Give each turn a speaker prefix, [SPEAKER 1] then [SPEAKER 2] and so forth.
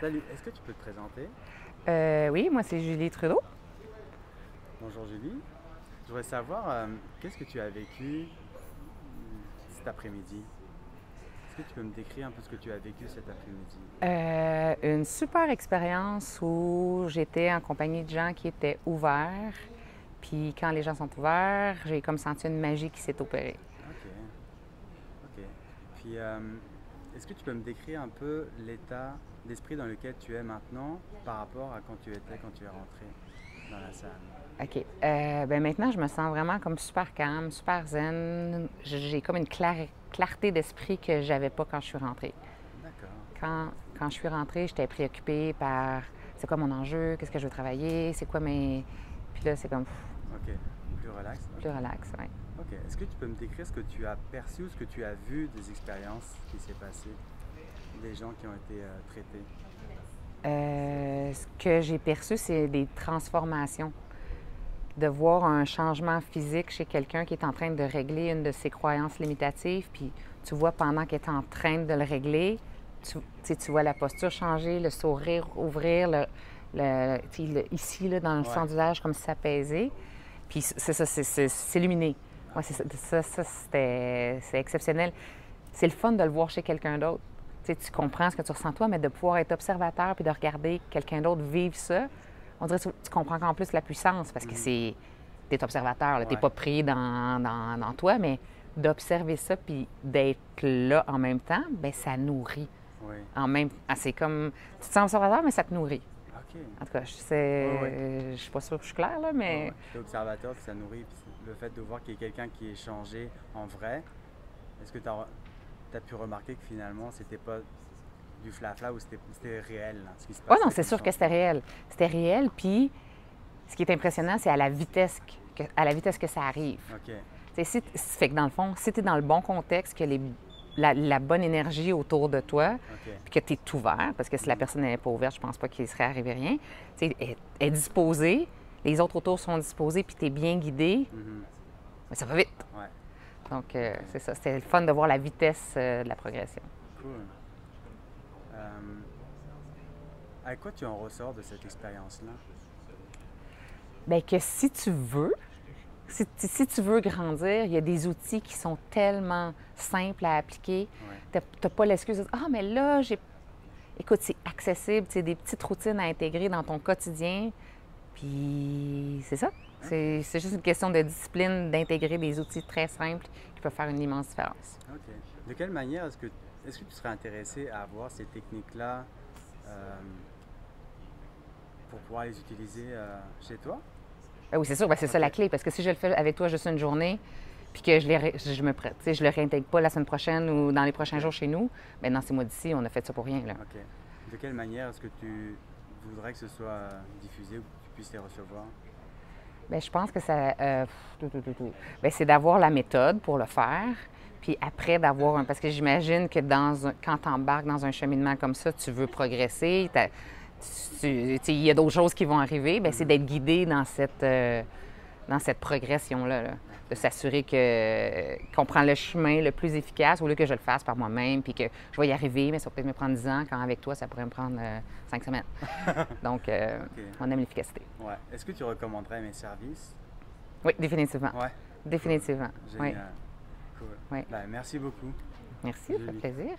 [SPEAKER 1] Salut, est-ce que tu peux te présenter?
[SPEAKER 2] Oui, moi c'est Julie Trudeau.
[SPEAKER 1] Bonjour Julie. Je voudrais savoir qu'est-ce que tu as vécu cet après-midi? Est-ce que tu peux me décrire un peu ce que tu as vécu cet après-midi?
[SPEAKER 2] Une super expérience où j'étais en compagnie de gens qui étaient ouverts. Puis quand les gens sont ouverts, j'ai comme senti une magie qui s'est opérée.
[SPEAKER 1] Ok, ok. Puis est-ce que tu peux me décrire un peu l'état d'esprit dans lequel tu es maintenant par rapport à quand tu étais quand tu es rentré dans la salle?
[SPEAKER 2] OK. Ben maintenant, je me sens vraiment comme super calme, super zen. J'ai comme une clarté d'esprit que j'avais pas quand je suis rentrée.
[SPEAKER 1] D'accord,
[SPEAKER 2] Quand je suis rentrée, j'étais préoccupée par c'est quoi mon enjeu, qu'est-ce que je veux travailler, c'est quoi mes. Puis là, c'est comme
[SPEAKER 1] ok. Plus relax,
[SPEAKER 2] plus
[SPEAKER 1] ok.
[SPEAKER 2] relax, ouais.
[SPEAKER 1] Ok, est-ce que tu peux me décrire ce que tu as perçu ou ce que tu as vu des expériences qui s'est passées, des gens qui ont été traités?
[SPEAKER 2] Ce que j'ai perçu, c'est des transformations. De voir un changement physique chez quelqu'un qui est en train de régler une de ses croyances limitatives, puis tu vois pendant qu'il est en train de le régler, tu vois la posture changer, le sourire ouvrir, ici, là, dans le
[SPEAKER 1] Ouais,
[SPEAKER 2] centre du visage, comme si s'apaiser. Puis c'est ça, c'est illuminé. Ouais,
[SPEAKER 1] ok.
[SPEAKER 2] c'est exceptionnel. C'est le fun de le voir chez quelqu'un d'autre. Tu comprends ce que tu ressens toi, mais de pouvoir être observateur puis de regarder quelqu'un d'autre vivre ça, on dirait que tu comprends encore plus la puissance parce que
[SPEAKER 1] Mhm.
[SPEAKER 2] c'est. Tu es observateur, tu n'es
[SPEAKER 1] Ouais,
[SPEAKER 2] pas pris dans toi, mais d'observer ça puis d'être là en même temps, ben ça nourrit.
[SPEAKER 1] oui.
[SPEAKER 2] C'est comme. Tu te sens observateur, mais ça te nourrit.
[SPEAKER 1] Ok.
[SPEAKER 2] En tout cas,
[SPEAKER 1] Ouais, ouais.
[SPEAKER 2] je suis pas sûre que je suis claire, là,
[SPEAKER 1] Ouais,
[SPEAKER 2] mais.
[SPEAKER 1] ouais. Tu es observateur, puis ça nourrit. Puis le fait de voir qu'il y a quelqu'un qui est changé en vrai, est-ce que tu as pu remarquer que finalement, c'était pas du flafla ou c'était réel, là, ce qui se
[SPEAKER 2] Oh non,
[SPEAKER 1] passait
[SPEAKER 2] c'est
[SPEAKER 1] comme
[SPEAKER 2] sûr que c'était
[SPEAKER 1] changement?
[SPEAKER 2] réel. C'était réel, puis ce qui est impressionnant, c'est à la vitesse que ça arrive.
[SPEAKER 1] Ok.
[SPEAKER 2] Fait que dans le fond, si tu es dans le bon contexte, que la bonne énergie autour de toi,
[SPEAKER 1] Ok.
[SPEAKER 2] puis que tu es ouvert, parce que si la
[SPEAKER 1] Mhm.
[SPEAKER 2] personne n'est pas ouverte, je pense pas qu'il serait arrivé rien, est disposée, les autres autour sont disposés, puis tu es bien guidé,
[SPEAKER 1] Mhm.
[SPEAKER 2] mais ça va vite.
[SPEAKER 1] Ouais.
[SPEAKER 2] Donc,
[SPEAKER 1] Ok.
[SPEAKER 2] c'est ça. C'était le fun de voir la vitesse de la progression.
[SPEAKER 1] Cool. Euh, avec quoi tu en ressors de cette expérience-là?
[SPEAKER 2] Bien, que si tu veux grandir, il y a des outils qui sont tellement simples à appliquer.
[SPEAKER 1] Ouais.
[SPEAKER 2] Tu n'as pas l'excuse de dire ah, mais là, j'ai. Écoute, c'est accessible, c'est des petites routines à intégrer dans ton quotidien. Puis c'est ça.
[SPEAKER 1] Ok.
[SPEAKER 2] C'est juste une question de discipline, d'intégrer des outils très simples qui peuvent faire une immense différence.
[SPEAKER 1] Ok. De quelle manière est-ce que tu serais intéressé à avoir ces techniques-là euh, pour pouvoir les utiliser chez toi?
[SPEAKER 2] Ben oui, c'est sûr, ben c'est ça
[SPEAKER 1] Ok.
[SPEAKER 2] la clé. Parce que si je le fais avec toi juste une journée, puis que je le réintègre pas la semaine prochaine ou dans les
[SPEAKER 1] Ok.
[SPEAKER 2] prochains jours chez nous, ben dans ces mois d'ici, on a fait ça pour rien. Là.
[SPEAKER 1] Ok. De quelle manière est-ce que tu voudrais que ce soit diffusé ou que tu puisses les recevoir?
[SPEAKER 2] Ben, je pense que ça. Ben, c'est d'avoir la méthode pour le faire. Puis après, d'avoir un. Parce que j'imagine que quand tu embarques dans un cheminement comme ça, tu veux progresser. Il y a d'autres choses qui vont arriver. Ben, c'est
[SPEAKER 1] Mhm.
[SPEAKER 2] d'être guidé dans cette progression-là. Là. De
[SPEAKER 1] Ok.
[SPEAKER 2] s'assurer qu'on prend le chemin le plus efficace au lieu que je le fasse par moi-même. Puis que je vais y arriver, mais ça va peut-être me prendre 10 ans, quand avec toi, ça pourrait me prendre 5 semaines. Donc,
[SPEAKER 1] Ok.
[SPEAKER 2] on aime l'efficacité.
[SPEAKER 1] Ouais. Est-ce que tu recommanderais mes services?
[SPEAKER 2] Oui, définitivement.
[SPEAKER 1] Ouais. Cool.
[SPEAKER 2] Définitivement. Oui,
[SPEAKER 1] Génial. Cool.
[SPEAKER 2] oui.
[SPEAKER 1] Bah, merci beaucoup,
[SPEAKER 2] Merci, ça fait
[SPEAKER 1] Julie.
[SPEAKER 2] plaisir.